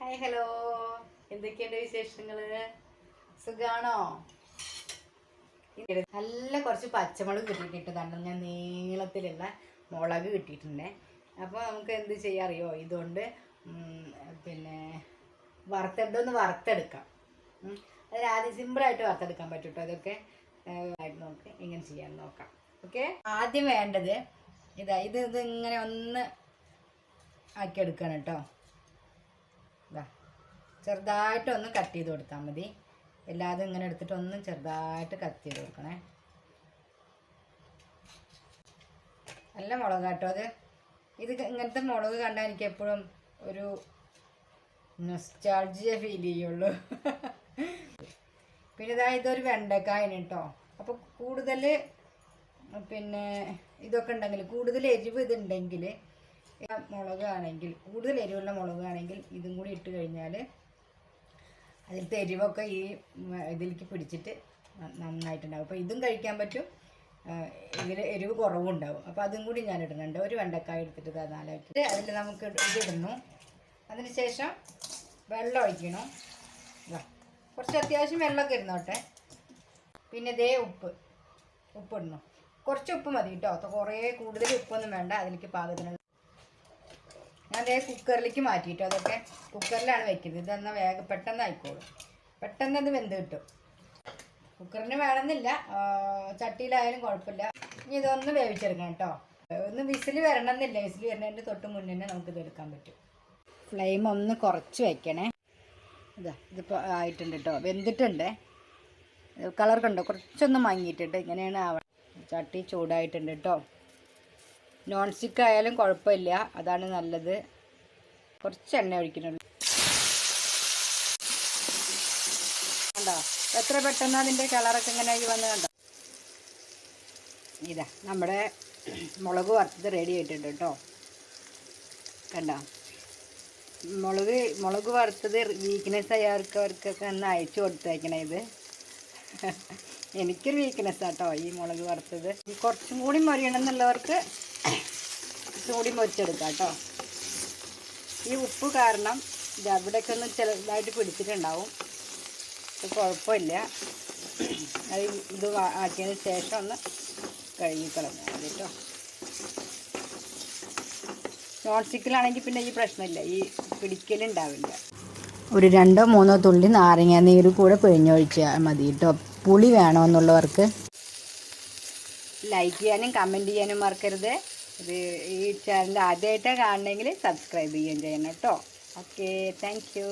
Hi hello, എന്തൊക്കെയുണ്ട് വിശേഷങ്ങൾ? സുഖാണോ? നല്ല കുറച്ച് പച്ചമുളക് കിട്ടിയിട്ടുണ്ട്. ഞാൻ നീളത്തിലുള്ള മുളക് കിട്ടിയിട്ടുണ്ടേ. അപ്പോൾ നമുക്ക് എന്ത് ചെയ്യാൻ അറിയോ? ഇതുകൊണ്ട് പിന്നെ വറുത്തെടുക്കാം. അതിനാദ്യം സിമ്പിളായിട്ട് വറുത്തെടുക്കാൻ പറ്റും കേട്ടോ. അതൊക്കെ ആയിട്ട് നമുക്ക് എങ്ങനെ ചെയ്യാൻ നോക്കാം. ഓക്കെ, ആദ്യം വേണ്ടത് ഇത് ഇങ്ങനെ ഒന്ന് ആക്കിയെടുക്കണം കേട്ടോ. ചെറുതായിട്ടൊന്ന് കട്ട് ചെയ്ത് കൊടുത്താൽ മതി. എല്ലാതും ഇങ്ങനെ എടുത്തിട്ട് ഒന്ന് ചെറുതായിട്ട് കട്ട് ചെയ്ത് കൊടുക്കണേ. നല്ല മുളക് കേട്ടോ അത്. ഇങ്ങനത്തെ മുളക് കണ്ടാൽ എനിക്ക് എപ്പോഴും ഒരു നൊസ്റ്റാൾജിയ ഫീൽ ചെയ്യുള്ളൂ. പിന്നെ ഇതൊരു വെണ്ടക്കായാണ് കേട്ടോ. അപ്പോൾ കൂടുതൽ പിന്നെ ഇതൊക്കെ ഉണ്ടെങ്കിൽ, കൂടുതൽ എരിവ് ഇതുണ്ടെങ്കിൽ, മുളകാണെങ്കിൽ, കൂടുതൽ എരിവുള്ള മുളകാണെങ്കിൽ ഇതും കൂടി ഇട്ട് കഴിഞ്ഞാൽ അതിലത്തെ എരിവൊക്കെ ഈ ഇതിലേക്ക് പിടിച്ചിട്ട് നന്നായിട്ടുണ്ടാവും. അപ്പോൾ ഇതും കഴിക്കാൻ പറ്റും, ഇതിൽ എരിവ് കുറവും ഉണ്ടാവും. അപ്പോൾ അതും കൂടി ഞാൻ ഇടുന്നുണ്ട്. ഒരു വെണ്ടക്കായ എടുത്തിട്ട് നാലാക്കിയിട്ട് അതിൽ നമുക്ക് ഇതിടുന്നു. അതിന് ശേഷം വെള്ളം ഒഴിക്കണം. കുറച്ച് അത്യാവശ്യം വെള്ളമൊക്കെ ഇരുന്നോട്ടെ. പിന്നെ ഉപ്പിടണം. കുറച്ച് ഉപ്പ് മതി കേട്ടോ. കുറേ കൂടുതൽ ഉപ്പൊന്നും വേണ്ട. അതിലേക്ക് പാകത്തിന് ഞാൻ കുക്കറിലേക്ക് മാറ്റിയിട്ടോ. അതൊക്കെ കുക്കറിലാണ് വെക്കുന്നത്. ഇതെന്നാൽ വേഗം പെട്ടെന്ന് ആയിക്കോളും. പെട്ടെന്ന് അത് വെന്ത് കിട്ടും. കുക്കറിന് വേണമെന്നില്ല, ചട്ടിയിലായാലും കുഴപ്പമില്ല. ഇനി ഇതൊന്ന് വേവിച്ചെടുക്കണം കേട്ടോ. ഒന്ന് വിസിൽ വരണമെന്നില്ല. വിസിൽ വരുന്നതിൻ്റെ തൊട്ട് മുന്നേ നമുക്കിത് എടുക്കാൻ പറ്റും. ഫ്ലെയിം ഒന്ന് കുറച്ച് വയ്ക്കണേ. ഇതിപ്പോൾ ആയിട്ടുണ്ട് കേട്ടോ, വെന്തിട്ടുണ്ട്. കളർ കണ്ടോ, കുറച്ചൊന്ന് മങ്ങിയിട്ടുണ്ട്. ഇങ്ങനെയാണ് ചട്ടി ചൂടായിട്ടുണ്ട് കേട്ടോ. നോൺ സ്റ്റിക്ക് ആയാലും കുഴപ്പമില്ല, അതാണ് നല്ലത്. കുറച്ച് എണ്ണ ഒഴിക്കുന്നുള്ളൂ. കണ്ടോ എത്ര പെട്ടെന്ന് അതിൻ്റെ കളറൊക്കെ ഇങ്ങനെ വന്ന് കണ്ടോ. നമ്മുടെ മുളക് വറുത്തത് റെഡി ആയിട്ടുണ്ട് കേട്ടോ. കണ്ടോ, മുളക് വറുത്തത് വീക്ക്നെസ് ആയവർക്കൊക്കെ ഒന്ന് അയച്ചു കൊടുത്തേക്കണേ. ഇത് എനിക്കൊരു വീക്ക്നെസ്സാണ് കേട്ടോ ഈ മുളക് വറുത്തത്. കുറച്ചും കൂടി മൊരിയണം എന്നുള്ളവർക്ക് കൂടി മൊരിച്ചെടുക്കാം കേട്ടോ. ഈ ഉപ്പ് കാരണം ഇത് അവിടെയൊക്കെ ഒന്ന് ചെറുതായിട്ട് പിടിച്ചിട്ടുണ്ടാവും. അത് കുഴപ്പമില്ല. അത് ഇത് ആക്കിയതിന് ശേഷം ഒന്ന് കഴുകിക്കളഞ്ഞാൽ മതി കേട്ടോ. നോൺ സ്റ്റിക്കിലാണെങ്കിൽ പിന്നെ ഈ പ്രശ്നമില്ല, ഈ പിടിക്കലുണ്ടാവില്ല. ഒരു 2-3 തുള്ളി നാരങ്ങ നീര് കൂടെ പിഴിഞ്ഞൊഴിച്ചാൽ മതി കേട്ടോ, പുളി വേണമെന്നുള്ളവർക്ക്. ലൈക്ക് ചെയ്യാനും കമൻറ്റ് ചെയ്യാനും മറക്കരുത്. ഈ ചാനൽ ആദ്യമായിട്ടാണ് കാണണമെങ്കിൽ സബ്സ്ക്രൈബ് ചെയ്യുകയും ചെയ്യണം കേട്ടോ. Okay, thank you.